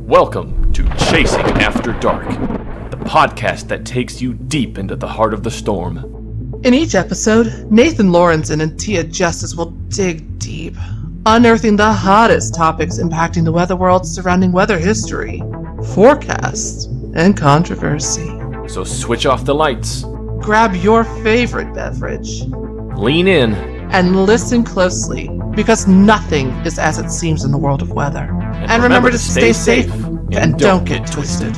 Welcome to Chasing After Dark, the podcast that takes you deep into the heart of the storm. In each episode, Nathan Lorenzen and Tia Justice will dig deep, unearthing the hottest topics impacting the weather world surrounding weather history, forecasts, and controversy. So switch off the lights, grab your favorite beverage, lean in, and listen closely, because nothing is as it seems in the world of weather. And remember to stay safe and don't get twisted.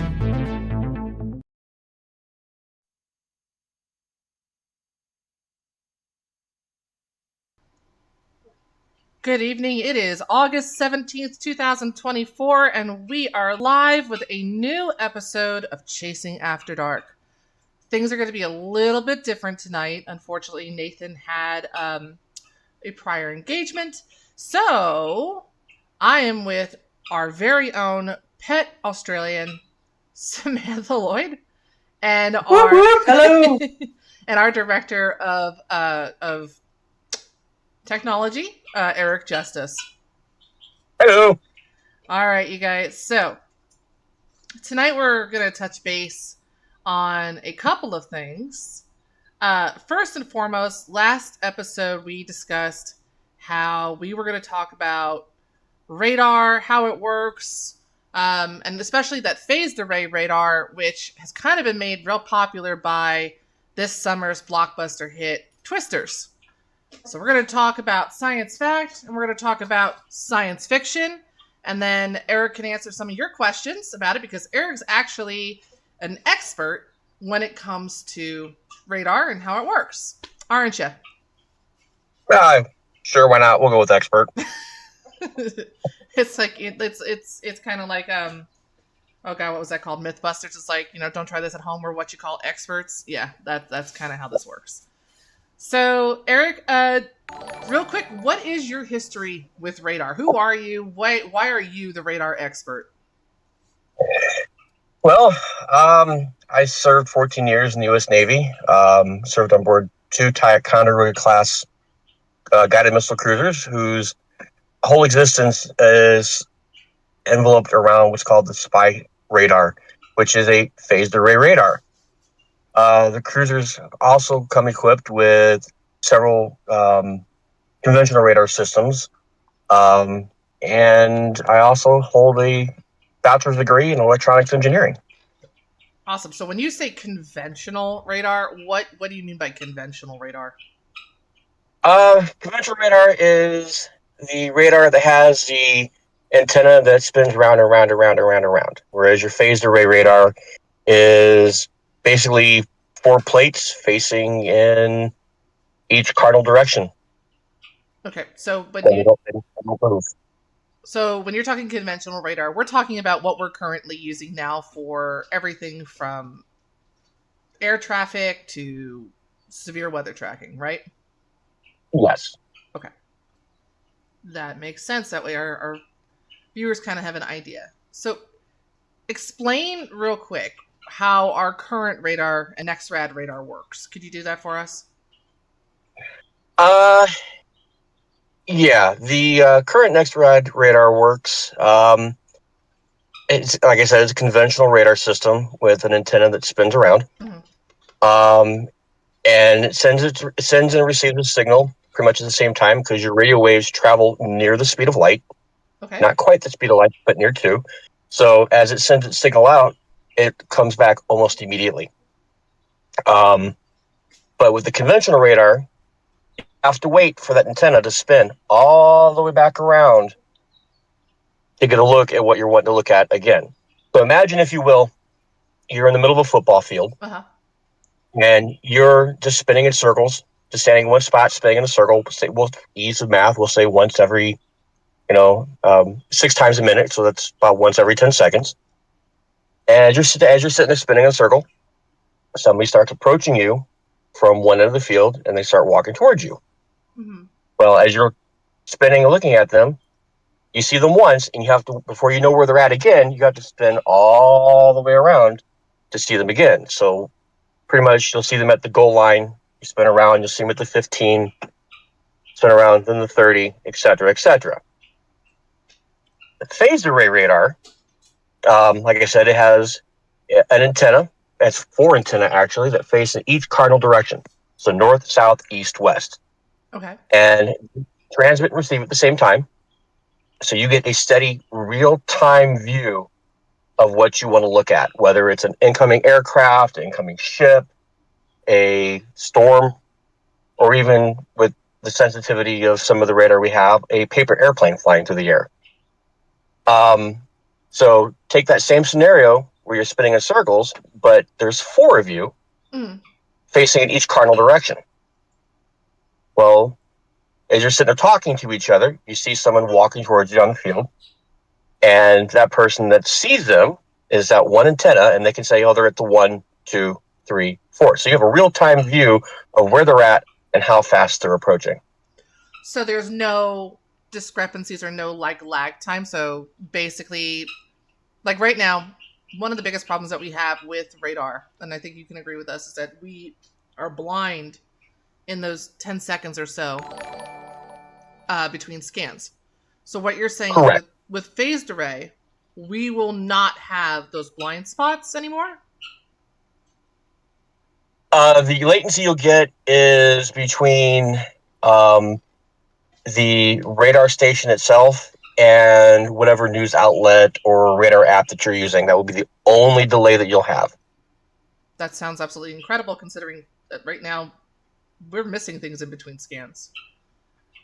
Good evening. It is August 17th, 2024, and we are live with a new episode of Chasing After Dark. Things are going to be a little bit different tonight. Unfortunately, Nathan had a prior engagement, so I am with our very own pet Australian, Samantha Lloyd, and our hello, and our director of technology, Eric Justice. hello. All right, you guys. So tonight we're gonna touch base on a couple of things. First and foremost, last episode we discussed how we were going to talk about radar, how it works, and especially that phased array radar, which has kind of been made real popular by this summer's blockbuster hit, Twisters. So we're going to talk about science fact, and we're going to talk about science fiction, and then Eric can answer some of your questions about it, because Eric's actually an expert when it comes to radar and how it works, aren't you? Sure, why not? We'll go with expert. It's like it's kind of like oh god, what was that called? Mythbusters. It's like, don't try this at home. We're what you call experts. Yeah, that's kind of how this works. So Eric, real quick, what is your history with radar? Who are you? Why are you the radar expert? Well, I served 14 years in the U.S. Navy. Served on board 2 Ticonderoga class guided missile cruisers, whose whole existence is enveloped around what's called the spy radar, which is a phased array radar. The cruisers also come equipped with several conventional radar systems, and I also hold a bachelor's degree in electronics engineering. Awesome. So when you say conventional radar, what do you mean by conventional radar? Conventional radar is the radar that has the antenna that spins round and round and round and round and round, whereas your phased array radar is basically 4 plates facing in each cardinal direction. Okay, so but they don't move. So when you're talking conventional radar, we're talking about what we're currently using now for everything from air traffic to severe weather tracking, right? Yes. Okay. That makes sense. That way our viewers kind of have an idea. So explain real quick how our current radar and NexRad radar works. Could you do that for us? Yeah, the current NexRad radar works. It's, like I said, it's a conventional radar system with an antenna that spins around. Mm-hmm. And it sends and receives a signal pretty much at the same time, because your radio waves travel near the speed of light. Okay. Not quite the speed of light, but near too. So as it sends its signal out, it comes back almost immediately. But with the conventional radar, you have to wait for that antenna to spin all the way back around to get a look at what you're wanting to look at again. So imagine, if you will, you're in the middle of a football field, and you're just spinning in circles, just standing in one spot, spinning in a circle. We'll ease of math, we'll say once every, 6 times a minute. So that's about once every 10 seconds. And as you're sitting there spinning in a circle, somebody starts approaching you from one end of the field, and they start walking towards you. Mm-hmm. Well, as you're spinning and looking at them, you see them once, and you have to, before you know where they're at again, you have to spin all the way around to see them again. So pretty much you'll see them at the goal line, you spin around, you'll see them at the 15, spin around, then the 30, etc., etc. The phased array radar Like I said, it has an antenna. It's 4 antenna actually that face in each cardinal direction. So north, south, east, west. Okay. And transmit and receive at the same time. So you get a steady, real-time view of what you want to look at, whether it's an incoming aircraft, an incoming ship, a storm, or even with the sensitivity of some of the radar we have, a paper airplane flying through the air. So take that same scenario where you're spinning in circles, but there's 4 of you facing in each cardinal direction. Well, as you're sitting there talking to each other, you see someone walking towards you on the field, and that person that sees them is that one antenna, and they can say, oh, they're at the 1, 2, 3, 4. So you have a real-time view of where they're at and how fast they're approaching. So there's no discrepancies or no like lag time. So basically, like right now, one of the biggest problems that we have with radar, and I think you can agree with us, is that we are blind in those 10 seconds or so between scans. So what you're saying is with phased array, we will not have those blind spots anymore? The latency you'll get is between the radar station itself and whatever news outlet or radar app that you're using. That will be the only delay that you'll have. That sounds absolutely incredible, considering that right now we're missing things in between scans.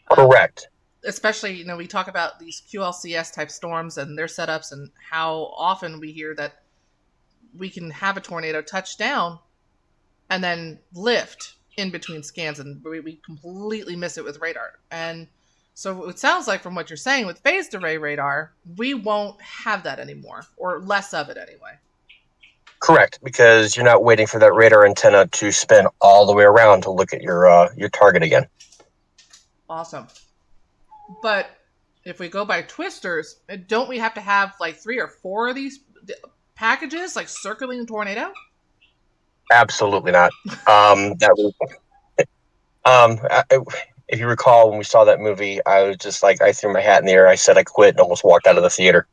Correct. Especially, we talk about these QLCS type storms and their setups and how often we hear that we can have a tornado touch down and then lift in between scans, and we completely miss it with radar. And so it sounds like from what you're saying with phased array radar, we won't have that anymore, or less of it anyway. Correct, because you're not waiting for that radar antenna to spin all the way around to look at your target again. Awesome. But if we go by twisters, don't we have to have like 3 or 4 of these packages, like circling the tornado? Absolutely not. If you recall, when we saw that movie, I was just like, I threw my hat in the air. I said I quit and almost walked out of the theater.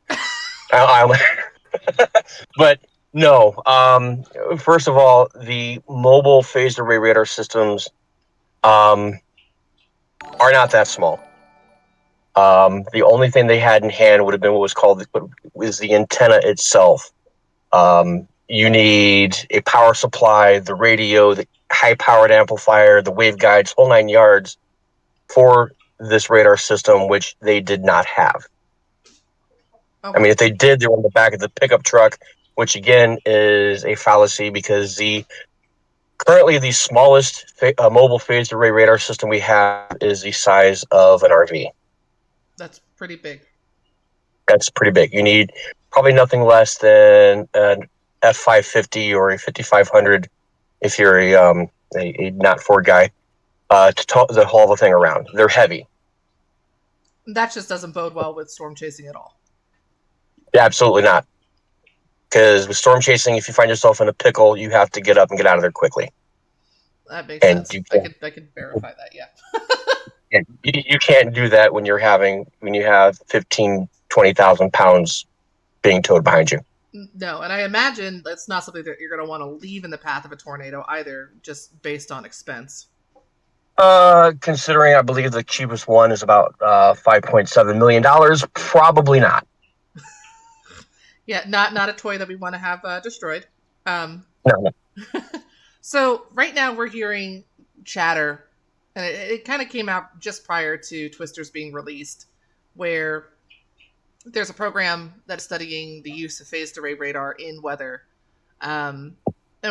But no. First of all, the mobile phased array radar systems are not that small. The only thing they had in hand would have been what was the antenna itself. You need a power supply, the radio, the high-powered amplifier, the waveguides, whole 9 yards for this radar system, which they did not have. Okay. I mean, if they did, they were on the back of the pickup truck, which again is a fallacy because currently the smallest mobile phased array radar system we have is the size of an RV. That's pretty big. That's pretty big. You need probably nothing less than an F550 or a 5500 if you're a not Ford guy to haul the thing around. They're heavy. That just doesn't bode well with storm chasing at all. Yeah, absolutely not. Because with storm chasing, if you find yourself in a pickle, you have to get up and get out of there quickly. That makes sense. I could verify that, yeah. Yeah, you can't do that when you have 15, 20,000 pounds being towed behind you. No, and I imagine that's not something that you're going to want to leave in the path of a tornado either, just based on expense. Considering I believe the cheapest one is about $5.7 million, probably not. Yeah, not a toy that we want to have destroyed. No. So right now we're hearing chatter, and it kind of came out just prior to Twisters being released, where there's a program that's studying the use of phased array radar in weather. And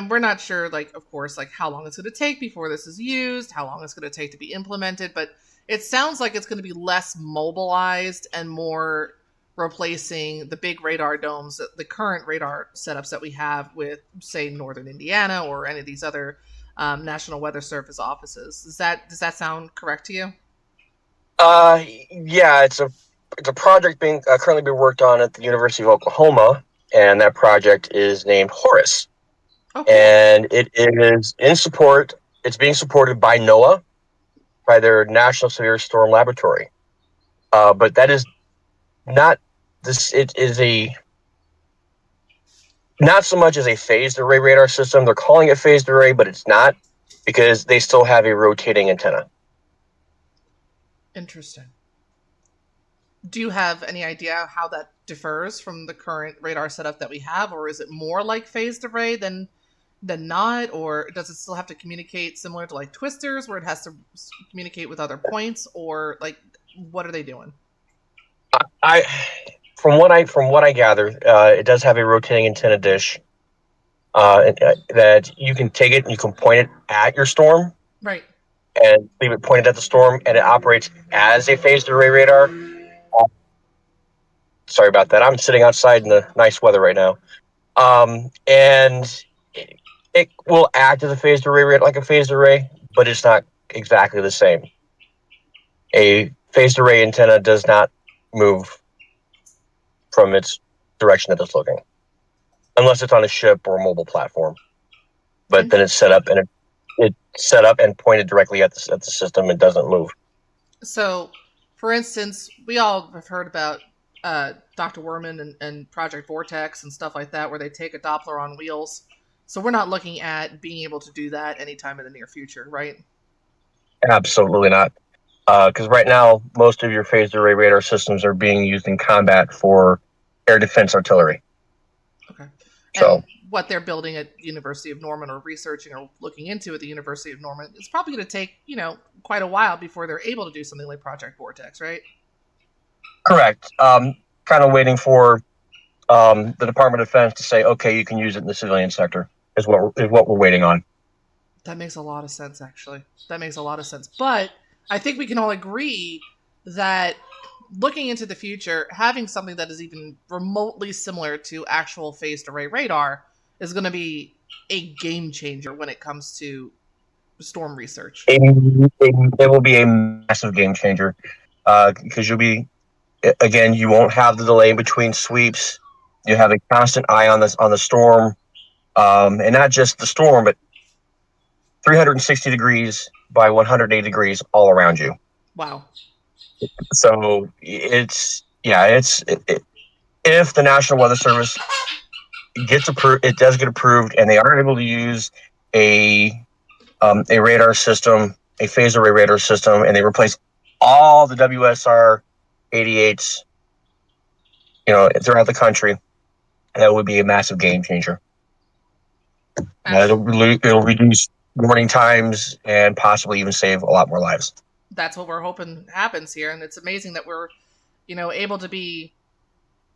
we're not sure, of course, how long it's going to take before this is used, how long it's going to take to be implemented, but it sounds like it's going to be less mobilized and more replacing the big radar domes, the current radar setups that we have with, say, Northern Indiana or any of these other National Weather Service offices. Does that sound correct to you? Yeah, it's a project being currently being worked on at the University of Oklahoma, and that project is named Horus. Okay. And it is in support. It's being supported by NOAA, by their National Severe Storm Laboratory. But that is not this. It is not so much as a phased array radar system. They're calling it phased array, but it's not, because they still have a rotating antenna. Interesting. Do you have any idea how that differs from the current radar setup that we have, or is it more like phased array than not, or does it still have to communicate similar to like twisters, where it has to communicate with other points, or like what are they doing? From what I gather, it does have a rotating antenna dish that you can take it and you can point it at your storm, Right. and leave it pointed at the storm, and it operates as a phased array radar. Sorry about that. I'm sitting outside in the nice weather right now, and it will act as a phased array, like a phased array, but it's not exactly the same. A phased array antenna does not move from its direction that it's looking, unless it's on a ship or a mobile platform. But then it's set up and pointed directly at the system. It doesn't move. So, for instance, we all have heard about Dr. Werman and Project Vortex and stuff like that, where they take a Doppler on wheels. So we're not looking at being able to do that anytime in the near future, right? Absolutely not. Because right now, most of your phased array radar systems are being used in combat for air defense artillery. Okay. So, and what they're building at University of Norman, or researching or looking into at the University of Norman, is probably going to take, quite a while before they're able to do something like Project Vortex, right? correct. Kind of waiting for the Department of Defense to say, okay, you can use it in the civilian sector, is what we're waiting on. That makes a lot of sense, actually. That makes a lot of sense. But I think we can all agree that looking into the future, having something that is even remotely similar to actual phased array radar is going to be a game changer when it comes to storm research. It will be a massive game changer, because you won't have the delay between sweeps. You have a constant eye on the storm, and not just the storm, but 360 degrees by 180 degrees all around you. Wow. So if the National Weather Service gets approved, it does get approved, and they are able to use a radar system, a phased array radar system, and they replace all the WSR 88s, throughout the country. That would be a massive game changer. It'll reduce warning times and possibly even save a lot more lives. That's what we're hoping happens here, and it's amazing that we're, able to be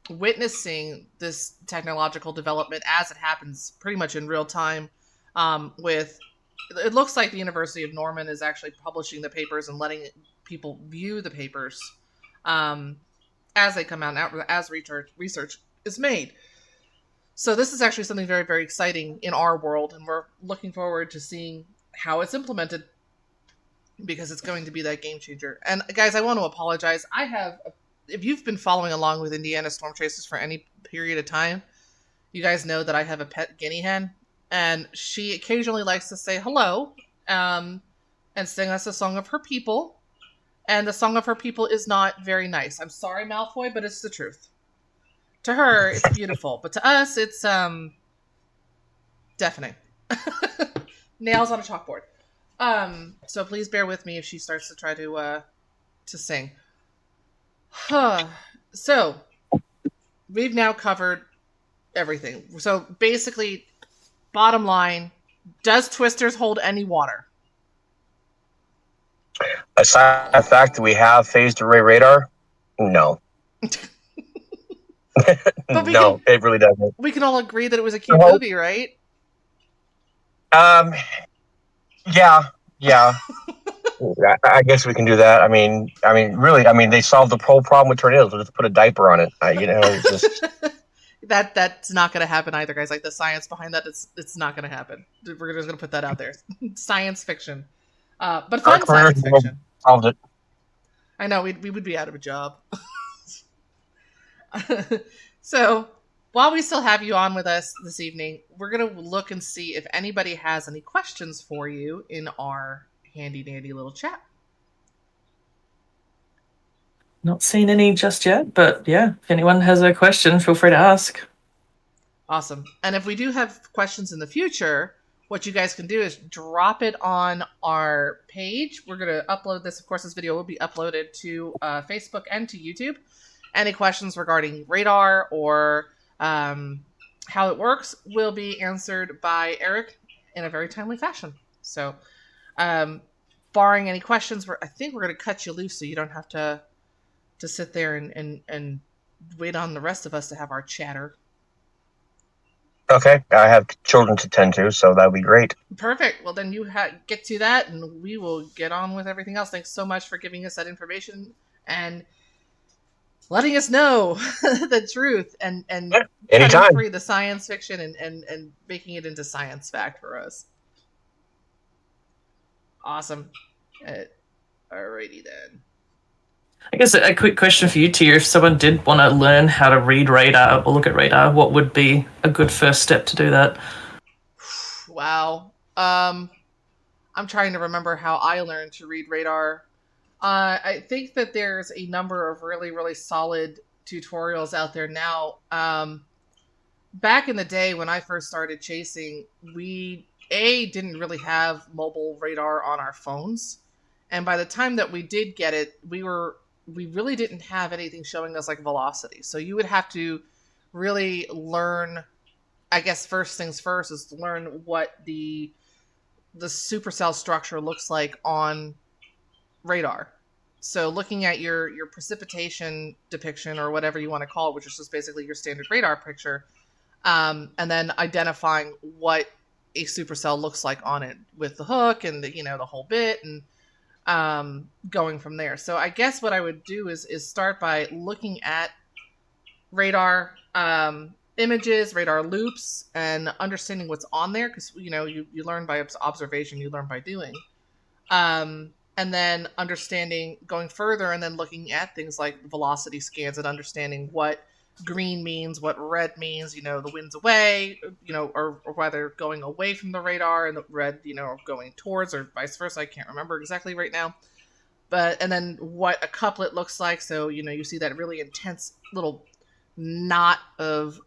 witnessing this technological development as it happens pretty much in real time. It looks like the University of Norman is actually publishing the papers and letting people view the papers as they come out, as research is made. So this is actually something very, very exciting in our world, and we're looking forward to seeing how it's implemented, because it's going to be that game changer. And guys, I want to apologize. If you've been following along with Indiana Storm Chasers for any period of time, you guys know that I have a pet guinea hen, and she occasionally likes to say hello, and sing us a song of her people. And the song of her people is not very nice. I'm sorry, Malfoy, but it's the truth. To her, it's beautiful, but to us, it's deafening. Nails on a chalkboard. So please bear with me if she starts to try to sing. So we've now covered everything. So basically, bottom line, does Twisters hold any water? Aside from the fact that we have phased array radar, no. No, it really doesn't. We can all agree that it was a cute movie, right? Yeah. I guess we can do that. I mean, really, they solved the whole problem with tornadoes. We'll just put a diaper on it. Just that's not going to happen either, guys. Like, the science behind that, it's not going to happen. We're just going to put that out there. Science fiction, but fun science fiction. Solved it. I know we would be out of a job. So, while we still have you on with us this evening, we're going to look and see if anybody has any questions for you in our handy dandy little chat. Not seen any just yet, but yeah, if anyone has a question, feel free to ask. Awesome. And if we do have questions in the future, what you guys can do is drop it on our page. We're going to upload this. Of course, this video will be uploaded to Facebook and to YouTube. Any questions regarding radar or how it works will be answered by Eric in a very timely fashion. So, barring any questions, I think we're going to cut you loose so you don't have to sit there and wait on the rest of us to have our chatter. Okay, I have children to tend to, so that would be great. Perfect. Well, then you get to that, and we will get on with everything else. Thanks so much for giving us that information and letting us know the truth and Anytime. free the science fiction and making it into science fact for us. Awesome. Alrighty then. I guess a quick question for you, Tia. If someone did want to learn how to read radar or look at radar, what would be a good first step to do that? Wow. I'm trying to remember how I learned to read radar. I think that there's a number of really, really solid tutorials out there now. Back in the day when I first started chasing, we didn't really have mobile radar on our phones. And by the time that we did get it, we really didn't have anything showing us like velocity. So you would have to really learn, I guess first things first is to learn what the supercell structure looks like on radar. So looking at your precipitation depiction or whatever you want to call it, which is just basically your standard radar picture, and then identifying what a supercell looks like on it with the hook and the whole bit, and going from there. So I guess what I would do is start by looking at radar images, radar loops, and understanding what's on there, because you learn by observation, you learn by doing, and then understanding, going further, and then looking at things like velocity scans and understanding what green means, what red means, the wind's away, or whether going away from the radar and the red, or going towards, or vice versa. I can't remember exactly right now. And then what a couplet looks like. So, you see that really intense little knot of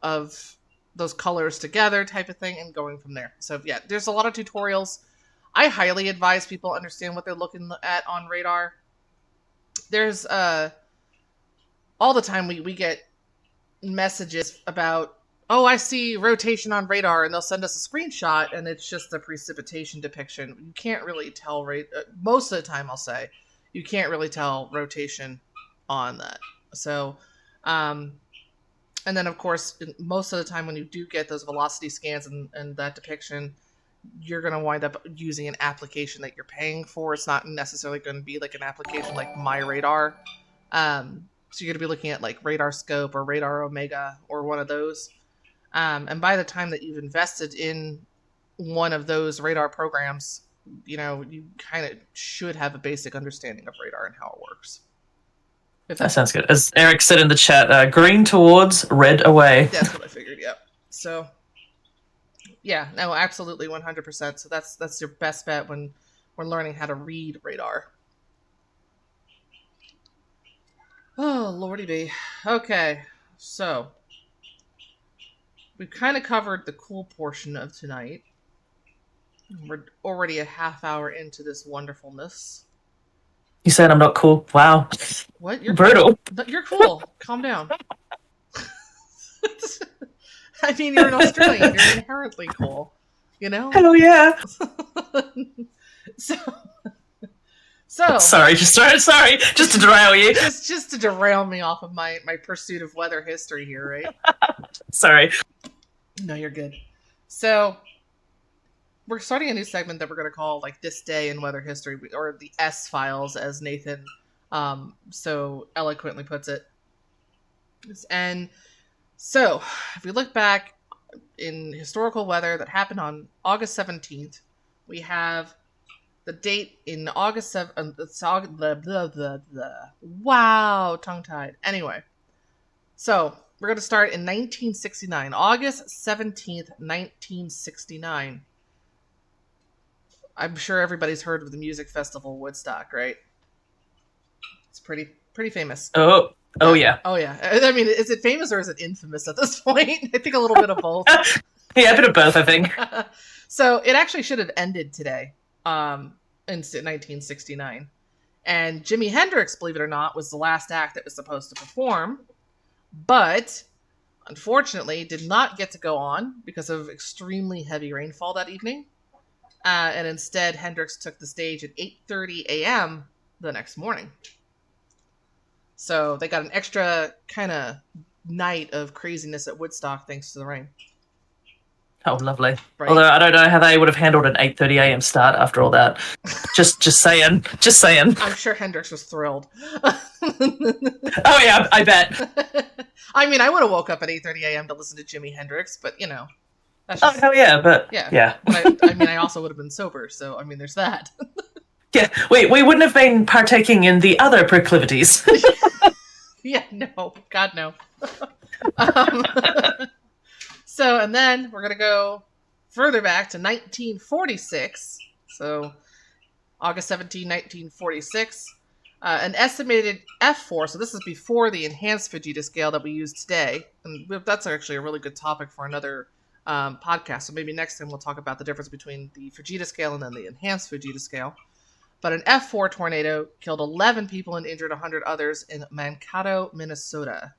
those colors together type of thing, and going from there. So yeah, there's a lot of tutorials. I highly advise people understand what they're looking at on radar. There's all the time we get messages about, oh, I see rotation on radar, and they'll send us a screenshot and it's just a precipitation depiction. You can't really tell most of the time, I'll say you can't really tell rotation on that. So and then of course most of the time when you do get those velocity scans and that depiction, you're going to wind up using an application that you're paying for. It's not necessarily going to be like an application like My Radar. So you're going to be looking at like Radar Scope or Radar Omega or one of those. And by the time that you've invested in one of those radar programs, you kind of should have a basic understanding of radar and how it works. That sounds good. As Eric said in the chat, green towards, red away. That's what I figured, yep. So, yeah, no, absolutely 100%. So that's your best bet when we're learning how to read radar. Oh, lordy be. Okay, so we've kind of covered the cool portion of tonight. We're already a half hour into this wonderfulness. You said I'm not cool? Wow. What? You're brutal. Cool. You're cool. Calm down. I mean, you're an Australian. You're inherently cool. Hell yeah. So sorry, just to derail you. Just to derail me off of my pursuit of weather history here, right? Sorry. No, you're good. So we're starting a new segment that we're going to call like This Day in Weather History, or the S Files, as Nathan so eloquently puts it. And so if we look back in historical weather that happened on August 17th, we have the date in August 7th. Wow, tongue-tied. Anyway, so we're going to start in 1969. August 17th, 1969. I'm sure everybody's heard of the music festival Woodstock, right? It's pretty famous. Oh, Oh yeah. Oh yeah. I mean, is it famous or is it infamous at this point? I think a little bit of both. Yeah, a bit of both, I think. So it actually should have ended today, in 1969. And Jimi Hendrix, believe it or not, was the last act that was supposed to perform, but unfortunately did not get to go on because of extremely heavy rainfall that evening. And instead, Hendrix took the stage at 8:30 a.m. the next morning. So they got an extra kind of night of craziness at Woodstock thanks to the rain. Oh, lovely. Right. Although I don't know how they would have handled an 8:30 a.m. start after all that. Just saying. Just saying. I'm sure Hendrix was thrilled. Oh yeah, I bet. I mean, I would have woke up at 8:30 a.m. to listen to Jimi Hendrix, but you know, that's Oh just, hell yeah, but yeah. yeah. But I mean, I also would have been sober, so I mean, there's that. Yeah, we wouldn't have been partaking in the other proclivities. Yeah, no, God no. um, so, and then we're gonna go further back to 1946. So, August 17, 1946. An estimated F4, so this is before the enhanced Fujita scale that we use today, and that's actually a really good topic for another podcast. So maybe next time we'll talk about the difference between the Fujita scale and then the enhanced Fujita scale. But an F4 tornado killed 11 people and injured 100 others in Mankato, Minnesota.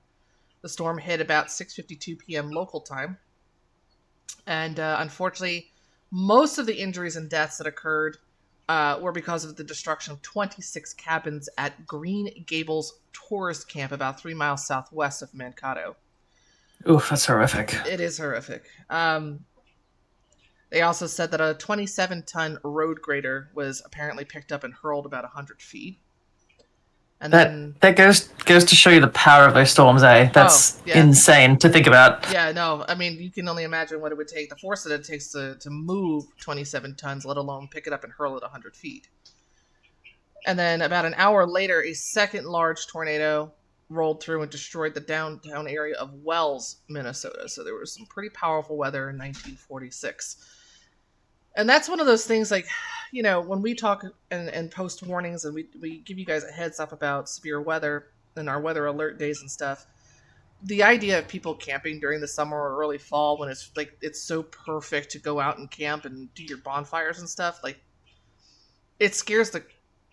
The storm hit about 6:52 p.m. local time. And unfortunately, most of the injuries and deaths that occurred were because of the destruction of 26 cabins at Green Gables Tourist Camp about 3 miles southwest of Mankato. Oof, that's horrific. It is horrific. They also said that a 27-ton road grader was apparently picked up and hurled about 100 feet. And that goes to show you the power of those storms, eh? That's insane to think about. Yeah, no, I mean, you can only imagine what it would take, the force that it takes to move 27 tons, let alone pick it up and hurl it 100 feet. And then about an hour later, a second large tornado rolled through and destroyed the downtown area of Wells, Minnesota. So there was some pretty powerful weather in 1946. And that's one of those things, like, you know, when we talk and post warnings and we give you guys a heads up about severe weather and our weather alert days and stuff, the idea of people camping during the summer or early fall when it's like it's so perfect to go out and camp and do your bonfires and stuff, like, it scares the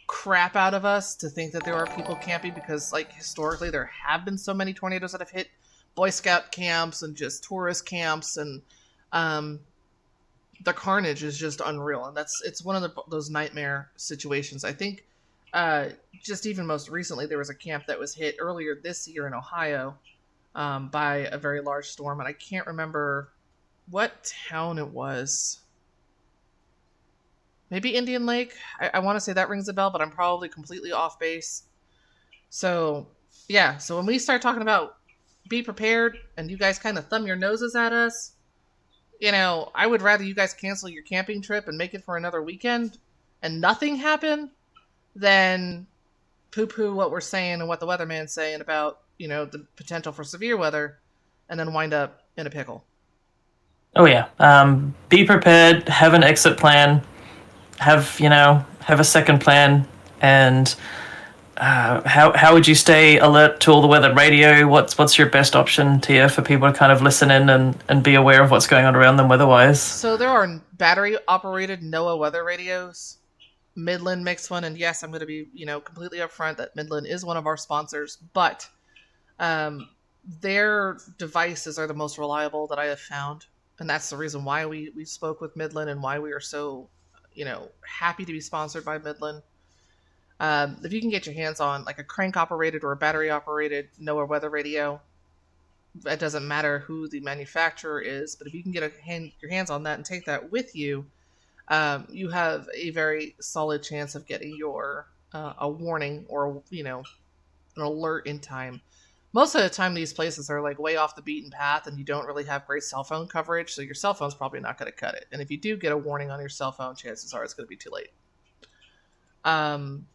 crap out of us to think that there are people camping because, like, historically there have been so many tornadoes that have hit Boy Scout camps and just tourist camps, and the carnage is just unreal, and it's one of those nightmare situations. I think just even most recently there was a camp that was hit earlier this year in Ohio by a very large storm, and I can't remember what town it was. Maybe Indian Lake? I want to say that rings a bell, but I'm probably completely off base. So, yeah, so when we start talking about be prepared and you guys kind of thumb your noses at us, you know, I would rather you guys cancel your camping trip and make it for another weekend and nothing happen than poo-poo what we're saying and what the weatherman's saying about, you know, the potential for severe weather and then wind up in a pickle. Oh yeah. Be prepared, have an exit plan, have a second plan, and how would you stay alert to all the weather radio? What's your best option, Tia, for people to kind of listen in and be aware of what's going on around them weather-wise? So there are battery-operated NOAA weather radios. Midland makes one, and yes, I'm going to be, completely upfront that Midland is one of our sponsors, but their devices are the most reliable that I have found, and that's the reason why we spoke with Midland and why we are so, happy to be sponsored by Midland. If you can get your hands on like a crank-operated or a battery-operated NOAA weather radio, it doesn't matter who the manufacturer is, but if you can get your hands on that and take that with you, you have a very solid chance of getting your a warning or an alert in time. Most of the time, these places are like way off the beaten path, and you don't really have great cell phone coverage, so your cell phone's probably not going to cut it. And if you do get a warning on your cell phone, chances are it's going to be too late. And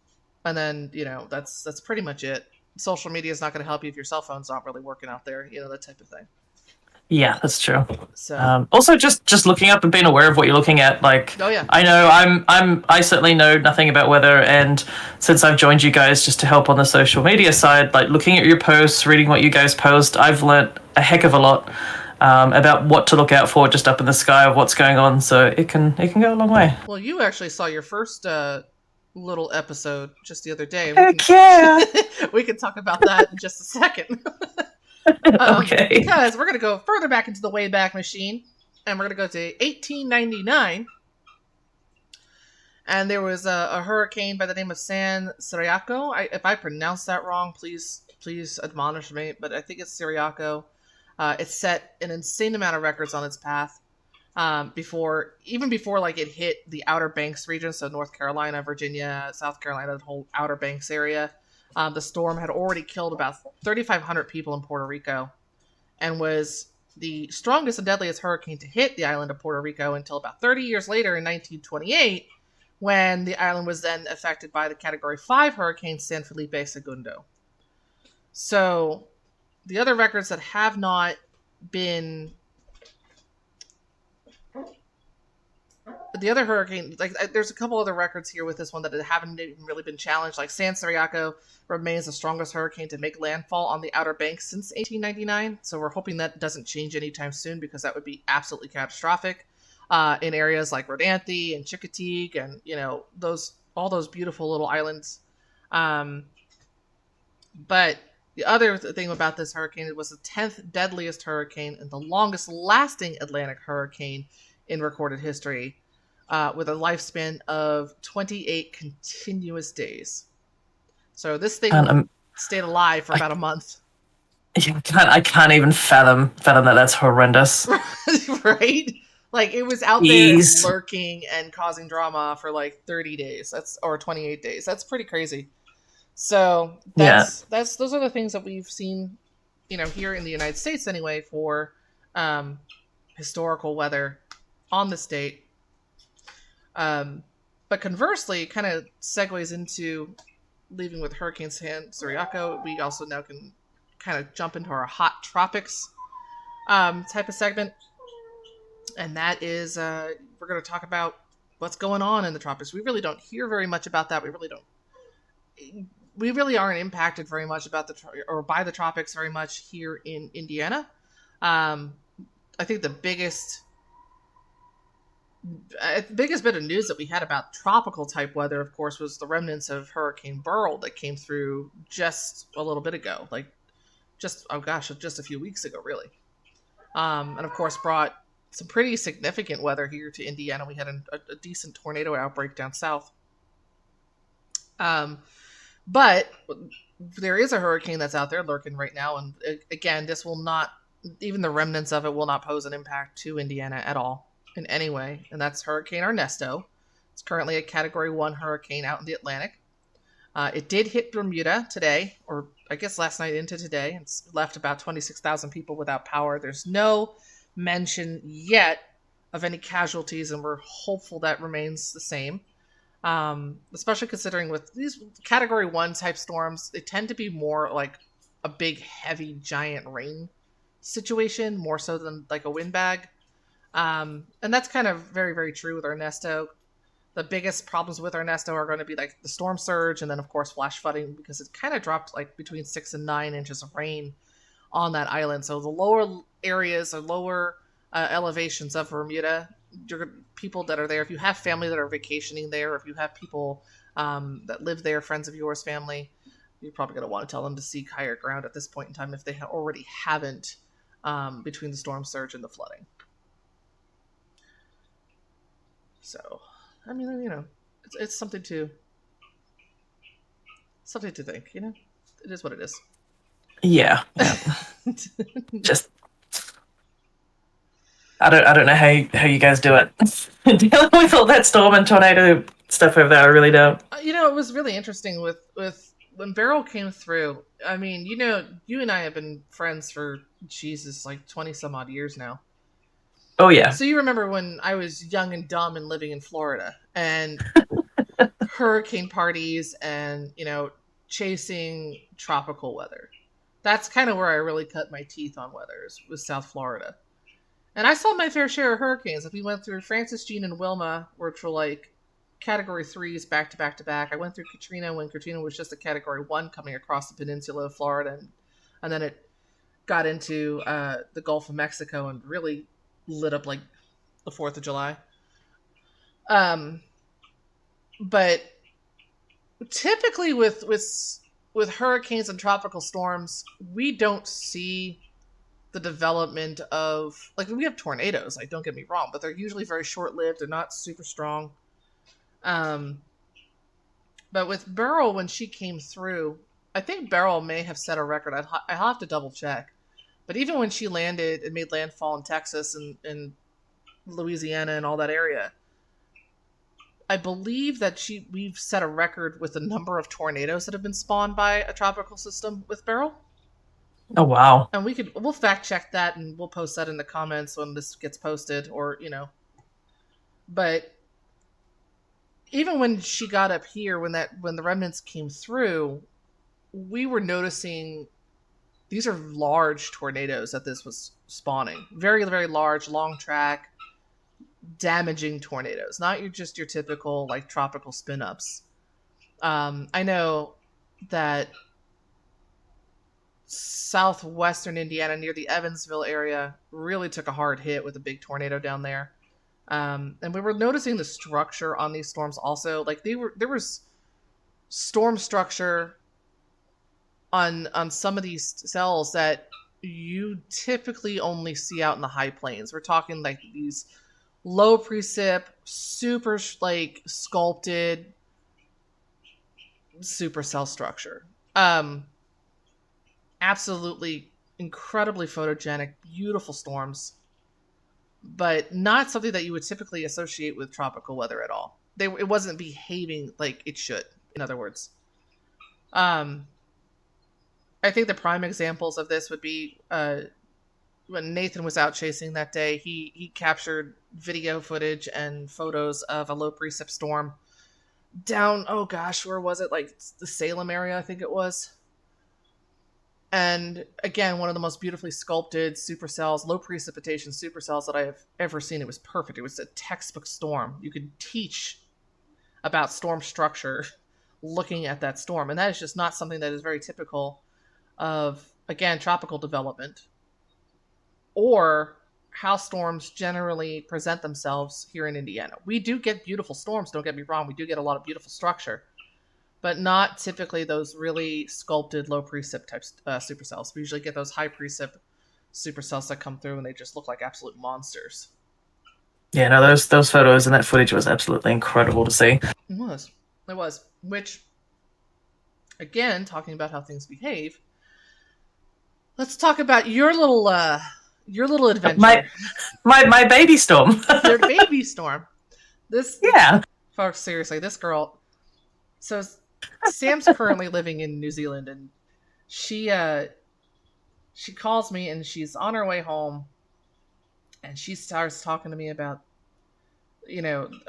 then, that's pretty much it. Social media is not going to help you if your cell phone's not really working out there, that type of thing. Yeah, that's true. So, Also, just looking up and being aware of what you're looking at. Like, oh yeah, I know I certainly know nothing about weather, and since I've joined you guys just to help on the social media side, like looking at your posts, reading what you guys post, I've learnt a heck of a lot about what to look out for just up in the sky of what's going on. So it can go a long way. well, you actually saw your first little episode just the other day. Heck yeah! We can talk about that in just a second. Okay. Because we're going to go further back into the Wayback Machine, and we're going to go to 1899. And there was a hurricane by the name of San Siriaco. If I pronounce that wrong, please admonish me. But I think it's Siriaco. It set an insane amount of records on its path before like it hit the Outer Banks region, so North Carolina, Virginia, South Carolina, the whole Outer Banks area. The storm had already killed about 3,500 people in Puerto Rico, and was the strongest and deadliest hurricane to hit the island of Puerto Rico until about 30 years later in 1928, when the island was then affected by the Category 5 hurricane San Felipe Segundo. So the other records that have not been... The other hurricane, like there's a couple other records here with this one that haven't even really been challenged. Like San Siriaco remains the strongest hurricane to make landfall on the Outer Banks since 1899. So we're hoping that doesn't change anytime soon, because that would be absolutely catastrophic in areas like Rodanthe and Chickateague and all those beautiful little islands. But the other thing about this hurricane, it was the 10th deadliest hurricane and the longest lasting Atlantic hurricane in recorded history, with a lifespan of 28 continuous days. So this thing stayed alive for about a month. I can't even fathom that. That's horrendous. Right? Like, it was out there lurking and causing drama for like 30 days. Or 28 days. That's pretty crazy. So those are the things that we've seen, here in the United States anyway, for historical weather on the state. But conversely, it kind of segues into leaving with Hurricane San Siriaco. We also now can kind of jump into our hot tropics type of segment. And that is, we're going to talk about what's going on in the tropics. We really don't hear very much about that. We really aren't impacted very much by the tropics very much here in Indiana. I think the biggest bit of news that we had about tropical type weather, of course, was the remnants of Hurricane Beryl that came through just a little bit ago, just a few weeks ago, really. And of course brought some pretty significant weather here to Indiana. We had a decent tornado outbreak down south. But there is a hurricane that's out there lurking right now, and again, this will not, even the remnants of it will not pose an impact to Indiana at all in any way, and that's Hurricane Ernesto. It's currently a Category 1 hurricane out in the Atlantic. It did hit Bermuda today, or I guess last night into today. It's left about 26,000 people without power. There's no mention yet of any casualties, and we're hopeful that remains the same. Especially considering with these Category 1 type storms, they tend to be more like a big, heavy, giant rain situation, more so than like a windbag. And that's kind of very, very true with Ernesto. The biggest problems with Ernesto are going to be like the storm surge, and then of course flash flooding, because it kind of dropped like between 6 and 9 inches of rain on that island. So the lower areas or lower elevations of Bermuda, people that are there, if you have family that are vacationing there, if you have people that live there, friends of yours, family, you're probably going to want to tell them to seek higher ground at this point in time if they already haven't, between the storm surge and the flooding. So, I mean, it's something to think, It is what it is. Yeah. Just, I don't know how you guys do it. Dealing with all that storm and tornado stuff over there, I really don't. It was really interesting with when Beryl came through. I mean, you and I have been friends for, Jesus, like 20 some odd years now. Oh, yeah. So you remember when I was young and dumb and living in Florida, and hurricane parties and, chasing tropical weather. That's kind of where I really cut my teeth on weather, was South Florida. And I saw my fair share of hurricanes. Like, we went through Francis, Jean, and Wilma, which were like Category 3s back to back to back. I went through Katrina when Katrina was just a Category 1 coming across the peninsula of Florida. And then it got into the Gulf of Mexico and really lit up like the 4th of July. But typically with hurricanes and tropical storms, we don't see the development of, like, we have tornadoes, like, don't get me wrong, but they're usually very short-lived. They're not super strong. But with Beryl, when she came through, I think Beryl may have set a record. I have to double check. But even when she landed and made landfall in Texas and Louisiana and all that area, I believe that we've set a record with the number of tornadoes that have been spawned by a tropical system with Beryl. Oh, wow. And we'll fact check that and we'll post that in the comments when this gets posted, or, but even when she got up here, when the remnants came through, we were noticing these are large tornadoes that this was spawning. Very, very large, long track, damaging tornadoes. Not just your typical, like, tropical spin-ups. I know that southwestern Indiana, near the Evansville area, really took a hard hit with a big tornado down there. And we were noticing the structure on these storms also. Like, there was storm structure on some of these cells that you typically only see out in the high plains. We're talking like these low precip, super like sculpted supercell structure. Absolutely incredibly photogenic, beautiful storms, but not something that you would typically associate with tropical weather at all. It wasn't behaving like it should, in other words. I think the prime examples of this would be when Nathan was out chasing that day. He captured video footage and photos of a low precip storm down, oh gosh, where was it? Like the Salem area, I think it was. And again, one of the most beautifully sculpted supercells, low precipitation supercells that I have ever seen. It was perfect. It was a textbook storm. You could teach about storm structure looking at that storm. And that is just not something that is very typical of, again, tropical development or how storms generally present themselves here in Indiana. We do get beautiful storms, don't get me wrong. We do get a lot of beautiful structure, but not typically those really sculpted low precip type supercells. We usually get those high precip supercells that come through and they just look like absolute monsters. Yeah, no, those photos and that footage was absolutely incredible to see. It was. Which, again, talking about how things behave, let's talk about your little adventure. My baby storm. Your baby storm. Yeah. Folks, seriously, this girl. So Sam's currently living in New Zealand, and she calls me, and she's on her way home, and she starts talking to me about,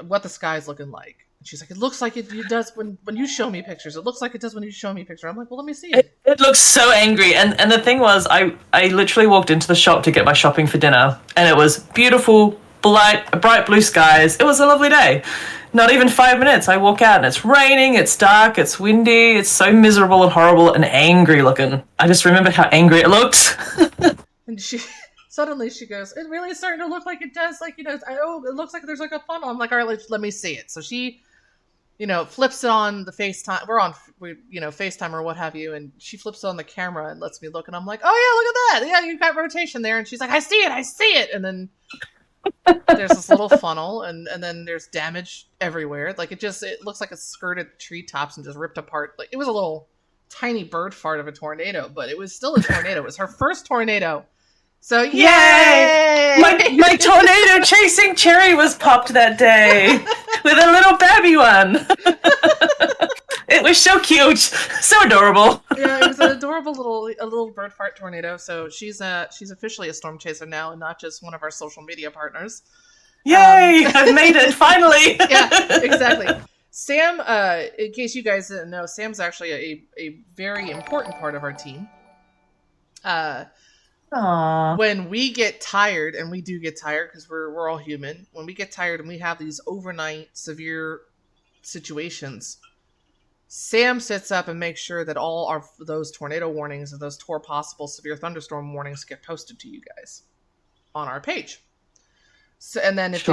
what the sky's looking like. And she's like, it looks like it does when you show me pictures. It looks like it does when you show me a picture. I'm like, well, let me see it. It looks so angry. And the thing was, I literally walked into the shop to get my shopping for dinner, and it was beautiful, bright blue skies. It was a lovely day. Not even 5 minutes. I walk out and it's raining, it's dark, it's windy, it's so miserable and horrible and angry looking. I just remember how angry it looked. And suddenly she goes, it really is starting to look like it does. Like, it looks like there's like a funnel. I'm like, all right, let me see it. So she, flips it on the FaceTime. We're on, FaceTime or what have you. And she flips it on the camera and lets me look. And I'm like, oh yeah, look at that. Yeah, you've got rotation there. And she's like, I see it. And then there's this little funnel, and then there's damage everywhere. Like it looks like it skirted treetops and just ripped apart. Like it was a little tiny bird fart of a tornado, but it was still a tornado. It was her first tornado. So yay! My tornado chasing cherry was popped that day with a little baby one. It was so cute, so adorable. Yeah, it was an adorable little bird fart tornado. So she's officially a storm chaser now, and not just one of our social media partners. Yay! I've made it finally. Yeah, exactly. Sam, in case you guys didn't know, Sam's actually a very important part of our team. Aww. When we get tired, and we do get tired because we're all human. When we get tired and we have these overnight severe situations, Sam sits up and makes sure that all of those tornado warnings and those possible severe thunderstorm warnings get posted to you guys on our page. So, and then if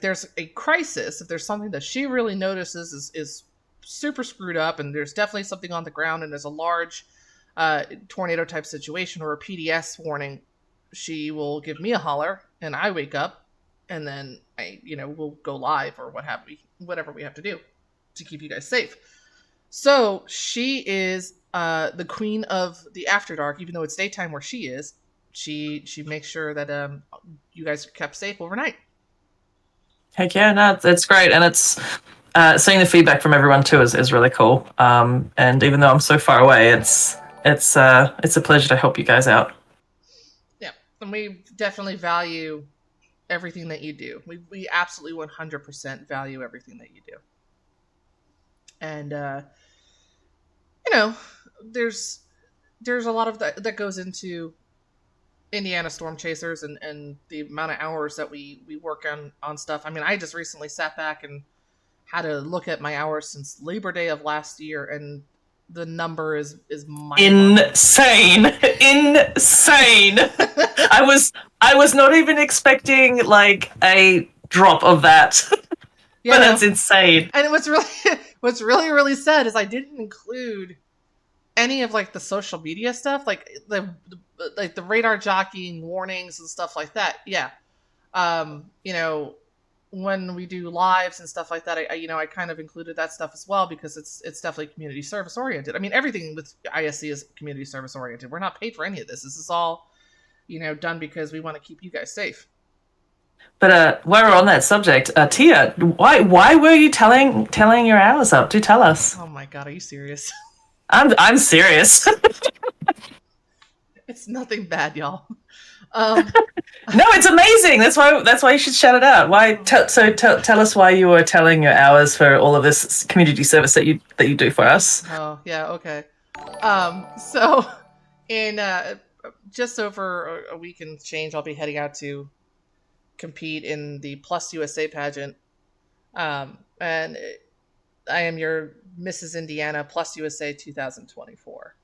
there's a crisis, if there's something that she really notices is super screwed up, and there's definitely something on the ground, and there's a large tornado type situation or a PDS warning, she will give me a holler, and I wake up, and then we'll go live or whatever we have to do to keep you guys safe. So she is the queen of the After Dark, even though it's daytime where she is. She makes sure that you guys are kept safe overnight. Heck yeah, no, it's great, and it's seeing the feedback from everyone too is really cool. And even though I'm so far away, it's a pleasure to help you guys out. Yeah, and we definitely value everything that you do. We absolutely 100% value everything that you do. And there's a lot of that goes into Indiana Storm Chasers and the amount of hours that we work on stuff. I mean, I just recently sat back and had to look at my hours since Labor Day of last year, and the number is insane. I was not even expecting like a drop of that. Yeah, but that's insane. And what's really sad is I didn't include any of like the social media stuff, like the radar jockeying warnings and stuff like that. Yeah. When we do lives and stuff like that, I kind of included that stuff as well, because it's definitely community service oriented. I mean, everything with ISC is community service oriented. We're not paid for any of this. This is all, done because we want to keep you guys safe. But while we're on that subject, Tia, why were you telling your hours up? Do tell us. Oh my god, are you serious? I'm serious. It's nothing bad, y'all. No, it's amazing. That's why you should shout it out. Why? Tell us why you were telling your hours for all of this community service that you do for us. Oh yeah, okay. So in just over a week and change, I'll be heading out to compete in the Plus USA pageant, and I am your Mrs. Indiana Plus USA 2024.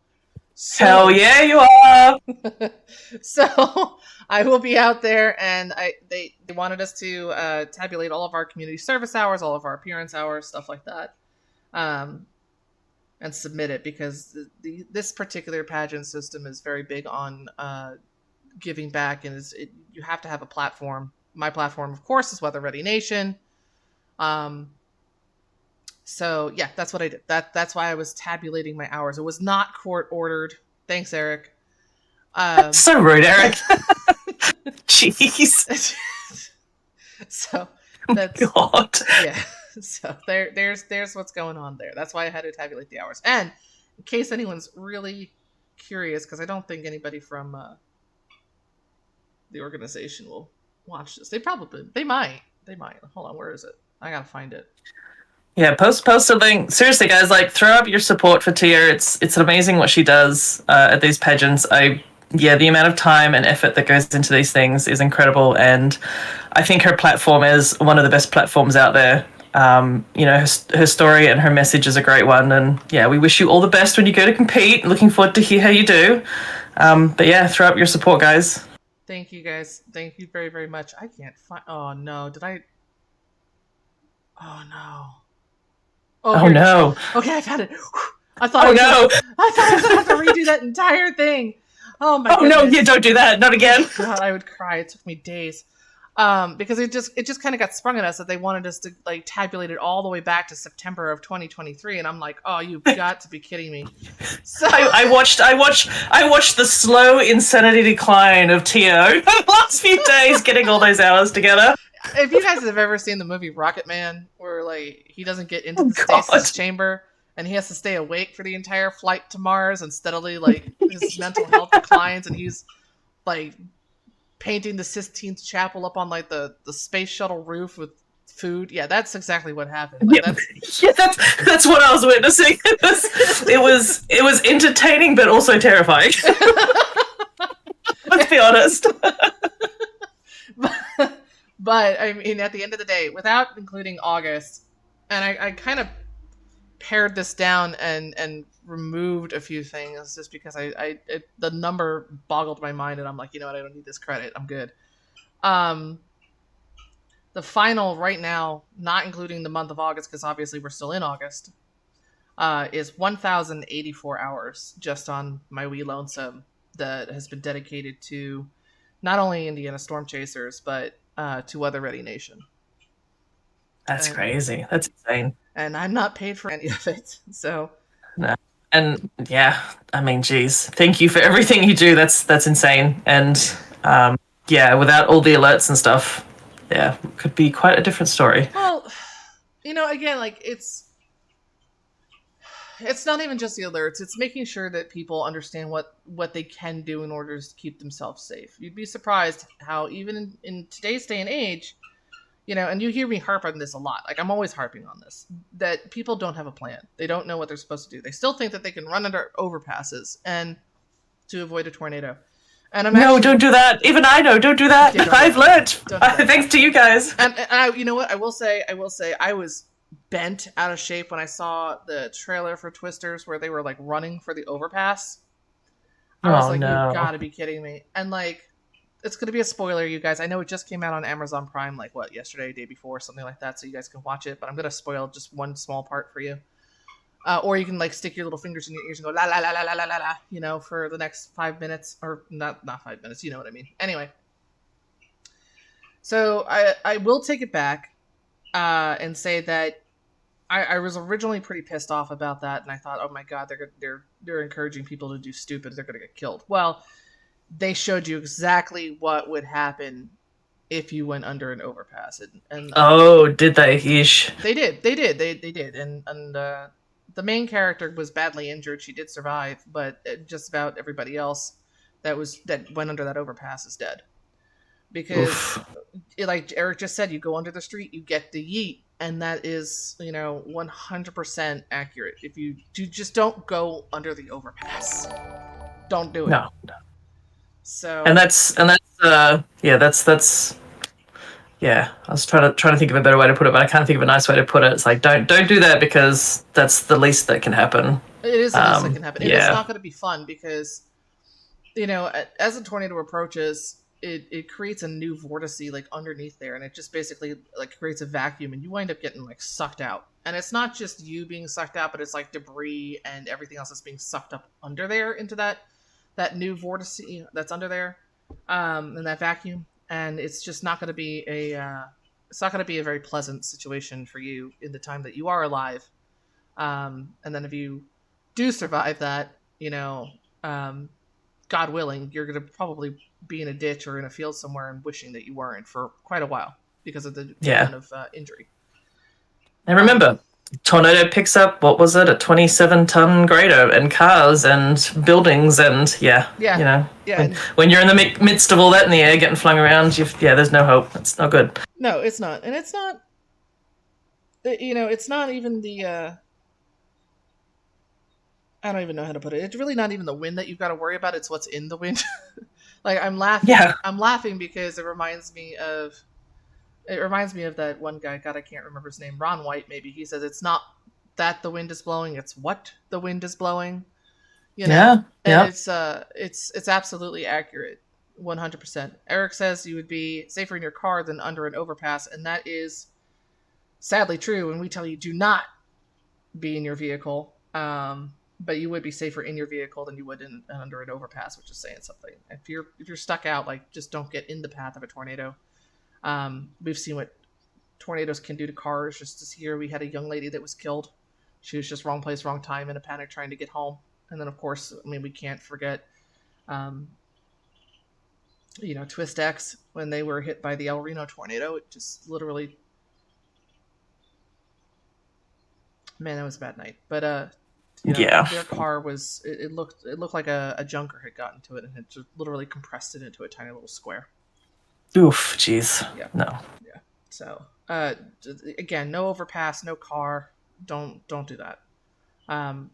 So, hell yeah, you are! So I will be out there, and they wanted us to tabulate all of our community service hours, all of our appearance hours, stuff like that, and submit it, because this particular pageant system is very big on giving back, and you have to have a platform. My platform, of course, is Weather Ready Nation. So yeah, that's what I did. That's why I was tabulating my hours. It was not court ordered. Thanks, Eric. So rude, Eric. Jeez. So that's God. Yeah. So there's what's going on there. That's why I had to tabulate the hours. And in case anyone's really curious, because I don't think anybody from the organization will watch this. They might. Hold on, where is it? I gotta find it. Yeah, post something. Seriously, guys, like, throw up your support for Tia. It's amazing what she does at these pageants. The amount of time and effort that goes into these things is incredible, and I think her platform is one of the best platforms out there. Her story and her message is a great one, and yeah, we wish you all the best when you go to compete. Looking forward to hear how you do. But yeah, throw up your support, guys. Thank you, guys. Thank you very, very much. I can't find... Oh, no. Did I... Oh, no. Oh no. Okay, I found it. I thought I was going to have to redo that entire thing. Oh my goodness. No, yeah, don't do that. Not again. God, I would cry. It took me days. Because it just kind of got sprung at us that they wanted us to like tabulate it all the way back to September of 2023, and I'm like, oh, you've got to be kidding me. So I watched the slow insanity decline of Tio the last few days, getting all those hours together. If you guys have ever seen the movie Rocket Man, where like he doesn't get into the stasis chamber and he has to stay awake for the entire flight to Mars, and steadily like his mental health declines, and he's like painting the Sistine Chapel up on like the space shuttle roof with food. Yeah, that's exactly what happened. Like, that's what I was witnessing. It was entertaining but also terrifying. be honest. But I mean, at the end of the day, without including August, and I kind of pared this down and removed a few things just because the number boggled my mind, and I'm like, you know what, I don't need this credit. I'm good. The final right now, not including the month of August, because obviously we're still in August, is 1,084 hours just on my Wii Lonesome that has been dedicated to not only Indiana Storm Chasers, but to Weather Ready Nation. That's crazy. That's insane. And I'm not paid for any of it, so. No. And yeah, I mean, geez, thank you for everything you do. That's insane. And yeah, without all the alerts and stuff, yeah, it could be quite a different story. Well, again, like it's not even just the alerts. It's making sure that people understand what they can do in order to keep themselves safe. You'd be surprised how even in today's day and age, and you hear me harp on this a lot. Like, I'm always harping on this, that people don't have a plan. They don't know what they're supposed to do. They still think that they can run under overpasses and to avoid a tornado. And don't do that. Even I know, don't do that. Yeah, I've learned. Thanks to you guys. And I, you know what? I will say, I was bent out of shape when I saw the trailer for Twisters where they were like running for the overpass. I was like, no. You gotta be kidding me. And like, it's going to be a spoiler, you guys. I know it just came out on Amazon Prime, like, yesterday, day before, something like that, so you guys can watch it, but I'm going to spoil just one small part for you. Or you can, like, stick your little fingers in your ears and go, la, la, la, la, la, la, la, for the next 5 minutes. Or, not 5 minutes, you know what I mean. Anyway. So, I will take it back and say that I was originally pretty pissed off about that, and I thought, oh my god, they're encouraging people to do stupid, they're going to get killed. Well, they showed you exactly what would happen if you went under an overpass. And did they? Yeesh. They did. And the main character was badly injured. She did survive, but just about everybody else that went under that overpass is dead. Because, like Eric just said, you go under the street, you get the yeet, and that is, 100% accurate. If you just don't go under the overpass. Don't do it. No. So that's I was trying to think of a better way to put it, but I can't think of a nice way to put it. It's like don't do that because that's the least that can happen. It is the least that can happen. And yeah. It's not going to be fun because as a tornado approaches, it creates a new vortice like underneath there, and it just basically like creates a vacuum, and you wind up getting like sucked out. And it's not just you being sucked out, but it's like debris and everything else that's being sucked up under there into that new vortice that's under there, in that vacuum, and it's just not going to be a very pleasant situation for you in the time that you are alive. And then if you do survive that, God willing, you're going to probably be in a ditch or in a field somewhere and wishing that you weren't for quite a while because of the amount of injury. And remember, tornado picks up, what was it, a 27-ton grader and cars and buildings and when you're in the midst of all that in the air getting flung around, there's no hope. It's not good. No, it's not. And it's not, it's not even the, I don't even know how to put it. It's really not even the wind that you've got to worry about. It's what's in the wind. Like, I'm laughing. Yeah. I'm laughing because it reminds me of that one guy. God, I can't remember his name. Ron White, maybe. He says it's not that the wind is blowing; it's what the wind is blowing. Yeah. And it's absolutely accurate, 100%. Eric says you would be safer in your car than under an overpass, and that is sadly true. And we tell you do not be in your vehicle. But you would be safer in your vehicle than you would under an overpass, which is saying something. If you're stuck out, like, just don't get in the path of a tornado. We've seen what tornadoes can do to cars. Just this year, we had a young lady that was killed. She was just wrong place, wrong time, in a panic trying to get home. And then, of course, we can't forget, Twist X, when they were hit by the El Reno tornado. It just literally, man, that was a bad night. But their car was, it looked like a junker had gotten to it, and it just literally compressed it into a tiny little square. Oof, jeez. Yeah. No. Yeah. So, again, no overpass, no car. Don't do that. And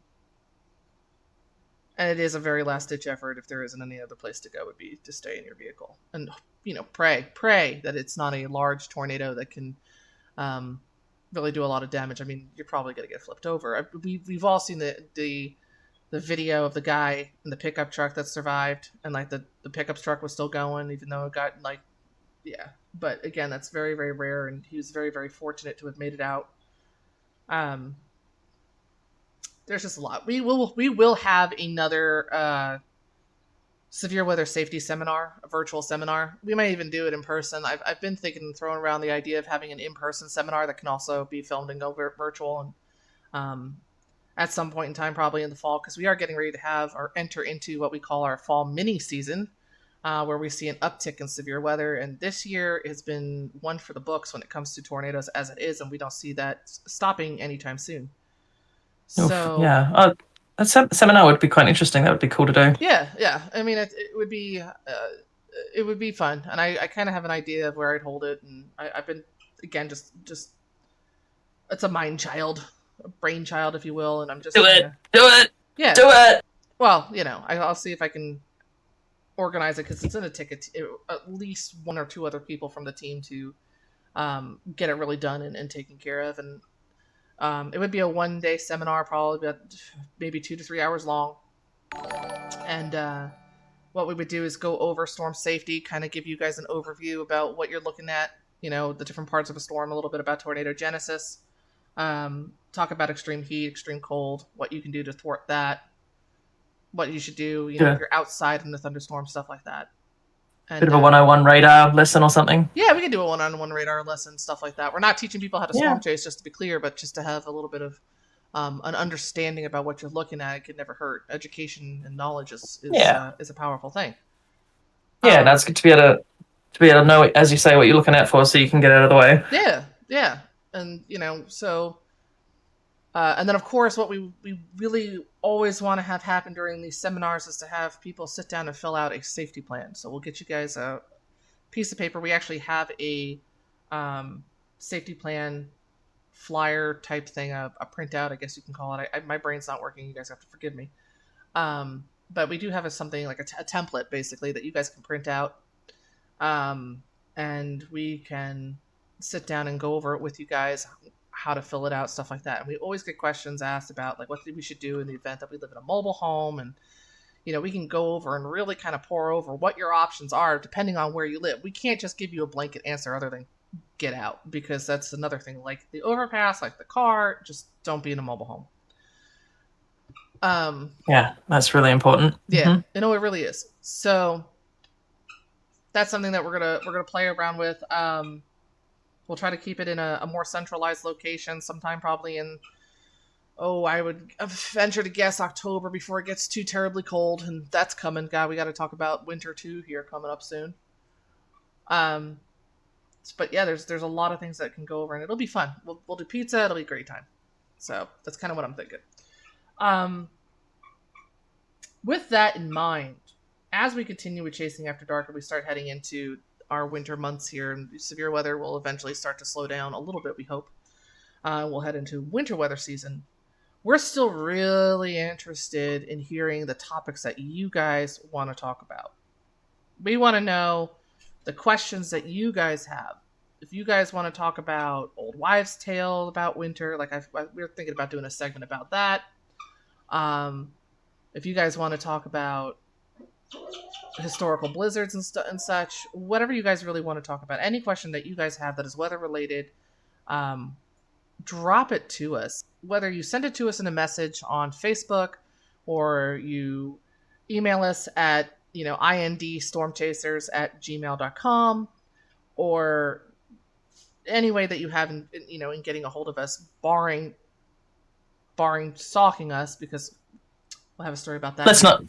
And it is a very last-ditch effort. If there isn't any other place to go, would be to stay in your vehicle. And, pray that it's not a large tornado that can really do a lot of damage. I mean, you're probably going to get flipped over. We've all seen the video of the guy in the pickup truck that survived, and like the pickup truck was still going, even though it got yeah. But again, that's very, very rare, and he was very, very fortunate to have made it out. There's just a lot. We will have another severe weather safety seminar, a virtual seminar. We might even do it in person. I've been throwing around the idea of having an in-person seminar that can also be filmed and go virtual, and at some point in time, probably in the fall, because we are getting ready to have or enter into what we call our fall mini season, where we see an uptick in severe weather. And this year has been one for the books when it comes to tornadoes as it is, and we don't see that stopping anytime soon. So yeah, a seminar would be quite interesting. That would be cool to do. Yeah. I mean, it would be fun, and I kind of have an idea of where I'd hold it, and I've been again just it's a brainchild, if you will, and I'm just do it. Yeah, do it. Well, I'll see if I can organize it, because it's going to take at least one or two other people from the team to get it really done and taken care of, and it would be a one-day seminar, probably about maybe 2 to 3 hours long. And what we would do is go over storm safety, kind of give you guys an overview about what you're looking at, the different parts of a storm, a little bit about tornado genesis, talk about extreme heat, extreme cold, what you can do to thwart that, what you should do, if you're outside in the thunderstorm, stuff like that. And, bit of a 101 radar lesson or something. Yeah, we can do a 101 radar lesson, stuff like that. We're not teaching people how to storm chase, just to be clear, but just to have a little bit of an understanding about what you're looking at. It could never hurt. Education and knowledge is a powerful thing. Yeah, that's good to be able to know, as you say, what you're looking at for, so you can get out of the way. Yeah, and so. And then, of course, what we really always want to have happen during these seminars is to have people sit down and fill out a safety plan. So we'll get you guys a piece of paper. We actually have a safety plan flyer type thing, a printout, I guess you can call it. My brain's not working. You guys have to forgive me. But we do have something like a template, basically, that you guys can print out. And we can sit down and go over it with you guys, how to fill it out, stuff like that. And we always get questions asked about what we should do in the event that we live in a mobile home, and we can go over and really kind of pour over what your options are depending on where you live. We can't just give you a blanket answer other than get out, because that's another thing, like the overpass, like the car, just don't be in a mobile home. Yeah, that's really important. Yeah, it really is. So that's something that we're gonna play around with. We'll try to keep it in a more centralized location, sometime probably in, I would venture to guess October, before it gets too terribly cold, and that's coming. God, we got to talk about winter too here coming up soon. But yeah, there's a lot of things that can go over, and it'll be fun. We'll do pizza. It'll be a great time. So that's kind of what I'm thinking. With that in mind, as we continue with Chasing After Dark, and we start heading into our winter months here, and severe weather will eventually start to slow down a little bit, we hope. We'll head into winter weather season. We're still really interested in hearing the topics that you guys want to talk about. We want to know the questions that you guys have. If you guys want to talk about old wives' tale about winter, we were thinking about doing a segment about that. If you guys want to talk about historical blizzards and such, whatever you guys really want to talk about, any question that you guys have that is weather related, drop it to us. Whether you send it to us in a message on Facebook, or you email us at indstormchasers@gmail.com, or any way that you have in getting a hold of us, barring stalking us, because we'll have a story about that. Let's not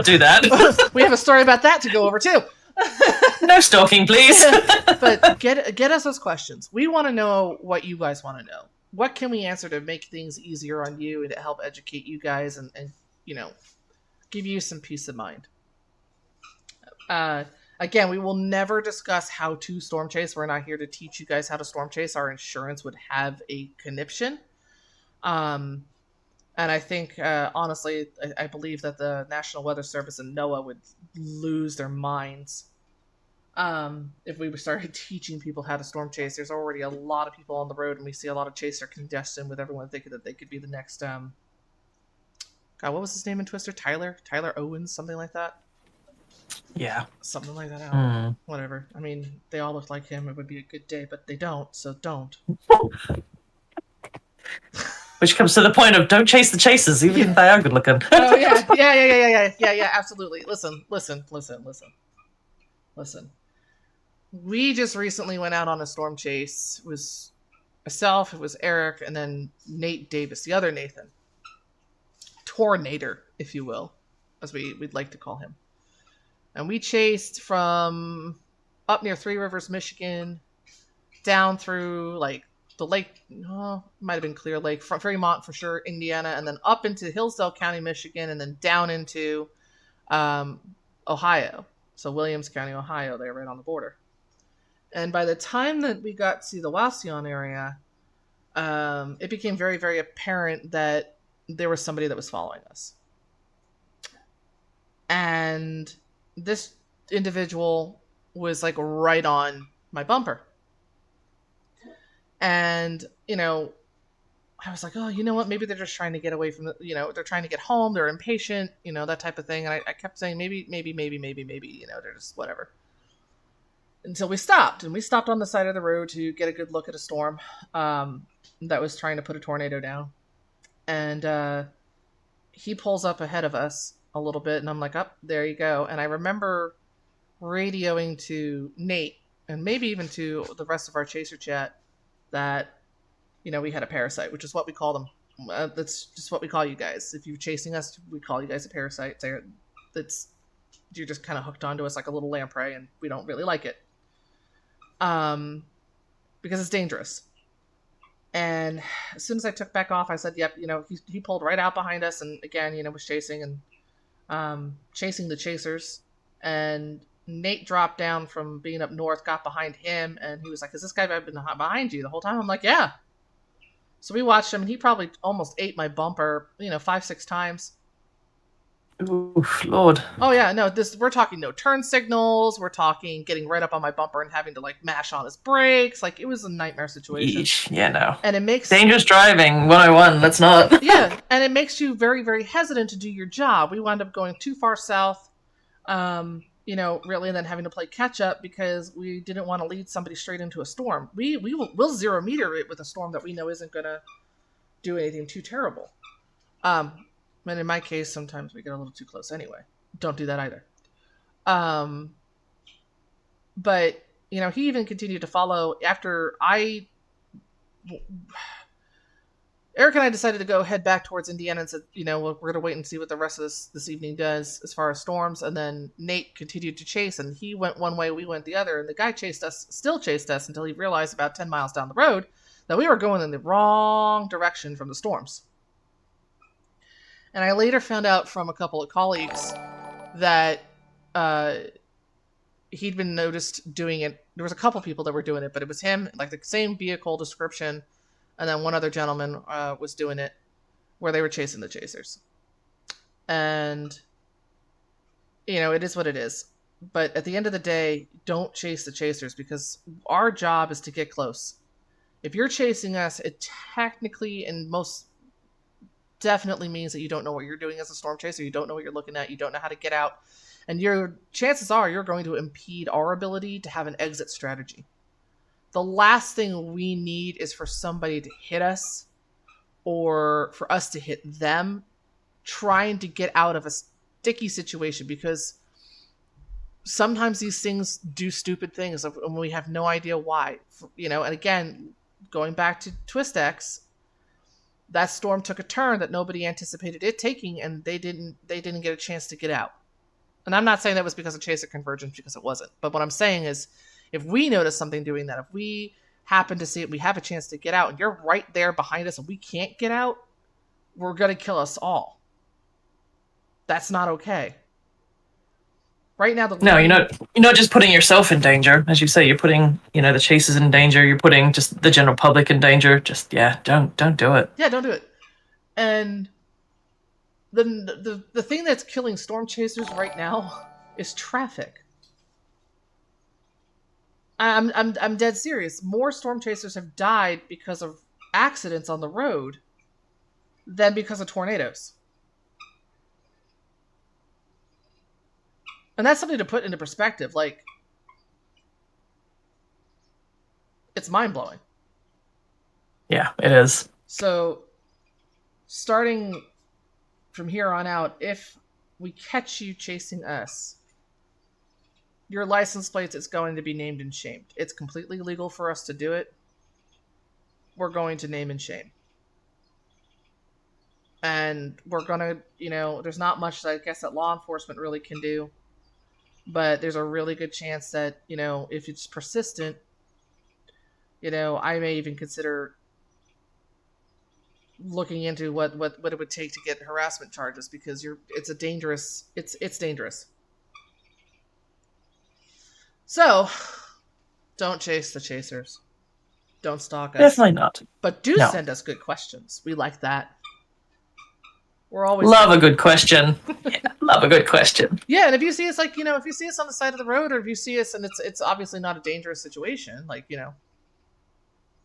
do that. We have a story about that to go over too. No stalking, please. But get us those questions. We want to know what you guys want to know. What can we answer to make things easier on you and to help educate you guys and give you some peace of mind. Again, we will never discuss how to storm chase. We're not here to teach you guys how to storm chase. Our insurance would have a conniption. And And I think, honestly, I believe that the National Weather Service and NOAA would lose their minds if we started teaching people how to storm chase. There's already a lot of people on the road, and we see a lot of chaser congestion with everyone thinking that they could be the next. God, what was his name in Twister? Tyler Owens, something like that. Yeah, something like that. Whatever. I mean, they all look like him. It would be a good day, but they don't. So don't. Which comes to the point of don't chase the chasers, even if they are good looking. Oh yeah. Absolutely. Listen. We just recently went out on a storm chase. It was myself, it was Eric, and then Nate Davis, the other Nathan. Tornator, if you will, as we'd like to call him. And we chased from up near Three Rivers, Michigan, down through like the lake, might have been Clear Lake, from Fremont for sure, Indiana, and then up into Hillsdale County, Michigan, and then down into Ohio. So Williams County, Ohio, they're right on the border. And by the time that we got to the Wauseon area, it became very, very apparent that there was somebody that was following us. And this individual was like right on my bumper. And, I was like, oh, you know what? Maybe they're just trying to get away from they're trying to get home. They're impatient, that type of thing. And I kept saying, maybe, they're just whatever. Until we stopped. And we stopped on the side of the road to get a good look at a storm that was trying to put a tornado down. And he pulls up ahead of us a little bit. And I'm like, there you go. And I remember radioing to Nate and maybe even to the rest of our chaser chat that, we had a parasite, which is what we call them. That's just what we call you guys. If you're chasing us, we call you guys a parasite. You're just kind of hooked onto us like a little lamprey, and we don't really like it. Because it's dangerous. And as soon as I took back off, I said, yep, he pulled right out behind us, and again, was chasing and chasing the chasers. And Nate dropped down from being up north, got behind him, and he was like, has this guy been behind you the whole time? I'm like, yeah. So we watched him, and he probably almost ate my bumper, 5-6 times. Oof, Lord. Oh yeah, no, we're talking no turn signals, we're talking getting right up on my bumper and having to like mash on his brakes. Like, it was a nightmare situation. Yeesh. Yeah, no. And it makes dangerous driving 101, let's not. Yeah, and it makes you very, very hesitant to do your job. We wound up going too far south, really, and then having to play catch up because we didn't want to lead somebody straight into a storm. We'll 0 meter it with a storm that we know isn't gonna do anything too terrible. And in my case, sometimes we get a little too close anyway. Don't do that either. But, he even continued to follow after Eric and I decided to go head back towards Indiana and said, we're going to wait and see what the rest of this evening does as far as storms. And then Nate continued to chase, and he went one way, we went the other. And the guy still chased us until he realized about 10 miles down the road that we were going in the wrong direction from the storms. And I later found out from a couple of colleagues that he'd been noticed doing it. There was a couple people that were doing it, but it was him, like the same vehicle description, and then one other gentleman was doing it, where they were chasing the chasers. And, it is what it is. But at the end of the day, don't chase the chasers, because our job is to get close. If you're chasing us, it technically and most definitely means that you don't know what you're doing as a storm chaser. You don't know what you're looking at. You don't know how to get out. And your chances are you're going to impede our ability to have an exit strategy. The last thing we need is for somebody to hit us or for us to hit them trying to get out of a sticky situation, because sometimes these things do stupid things and we have no idea why. And again, going back to Twist X, that storm took a turn that nobody anticipated it taking, and they didn't get a chance to get out. And I'm not saying that was because of chaser convergence, because it wasn't. But what I'm saying is, if we notice something doing that, if we happen to see it, we have a chance to get out, and you're right there behind us and we can't get out, we're going to kill us all. That's not okay. Right now, no, you're not just putting yourself in danger. As you say, you're putting, the chasers in danger. You're putting just the general public in danger. Just, don't do it. Yeah, don't do it. And the thing that's killing storm chasers right now is traffic. I'm dead serious. More storm chasers have died because of accidents on the road than because of tornadoes. And that's something to put into perspective. Like, it's mind-blowing. Yeah, it is. So, starting from here on out, if we catch you chasing us, your license plates is going to be named and shamed. It's completely legal for us to do it. We're going to name and shame. And we're going to, there's not much that I guess that law enforcement really can do. But there's a really good chance that, if it's persistent, I may even consider looking into what it would take to get harassment charges, because it's dangerous. So, don't chase the chasers. Don't stalk us. Definitely not. But do send us good questions. We like that. We're always love a good question. Yeah, love a good question. Yeah, and if you see us, if you see us on the side of the road, or if you see us and it's obviously not a dangerous situation,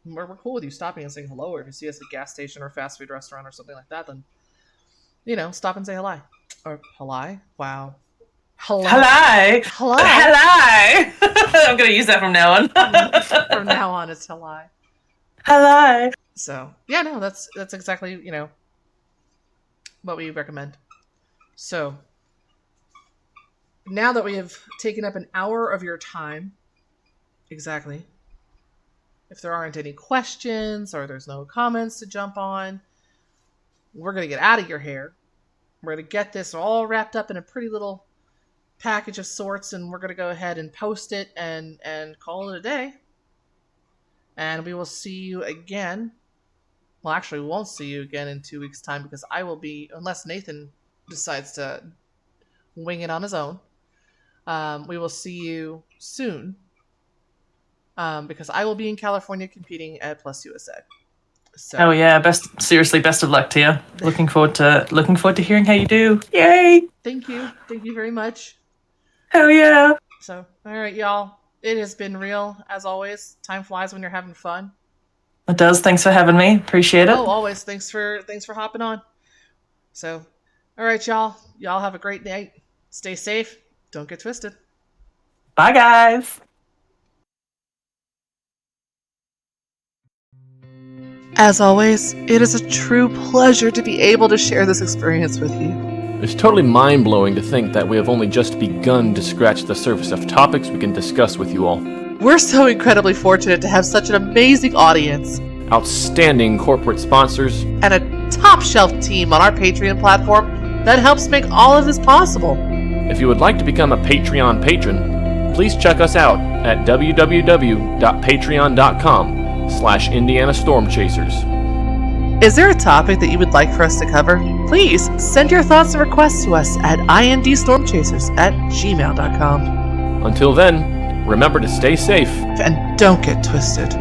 we're cool with you stopping and saying hello. Or if you see us at a gas station or a fast food restaurant or something like that, then stop and say hello. Or hello. Wow. Hello. Hello. Hello. Hello. I'm gonna use that from now on. From now on, it's hello. Hello. So yeah, no, that's exactly what we recommend. So now that we have taken up an hour of your time, exactly, if there aren't any questions or there's no comments to jump on, we're going to get out of your hair. We're going to get this all wrapped up in a pretty little package of sorts, and we're going to go ahead and post it and call it a day. And we will see you again. Well, actually, we won't see you again in 2 weeks' time, because I will be, unless Nathan decides to wing it on his own, we will see you soon, because I will be in California competing at Plus USA. So, oh yeah, best of luck to you. Looking forward to hearing how you do. Yay! Thank you very much. Hell yeah! So, all right, y'all. It has been real, as always. Time flies when you're having fun. It does. Thanks for having me. Appreciate it. Oh, always. Thanks for hopping on. So, all right, y'all. Y'all have a great night. Stay safe. Don't get twisted. Bye, guys. As always, it is a true pleasure to be able to share this experience with you. It's totally mind-blowing to think that we have only just begun to scratch the surface of topics we can discuss with you all. We're so incredibly fortunate to have such an amazing audience, outstanding corporate sponsors, and a top-shelf team on our Patreon platform that helps make all of this possible. If you would like to become a Patreon patron, please check us out at www.patreon.com/Indiana Storm Chasers. Is there a topic that you would like for us to cover? Please send your thoughts and requests to us at indstormchasers@gmail.com. Until then, remember to stay safe and don't get twisted.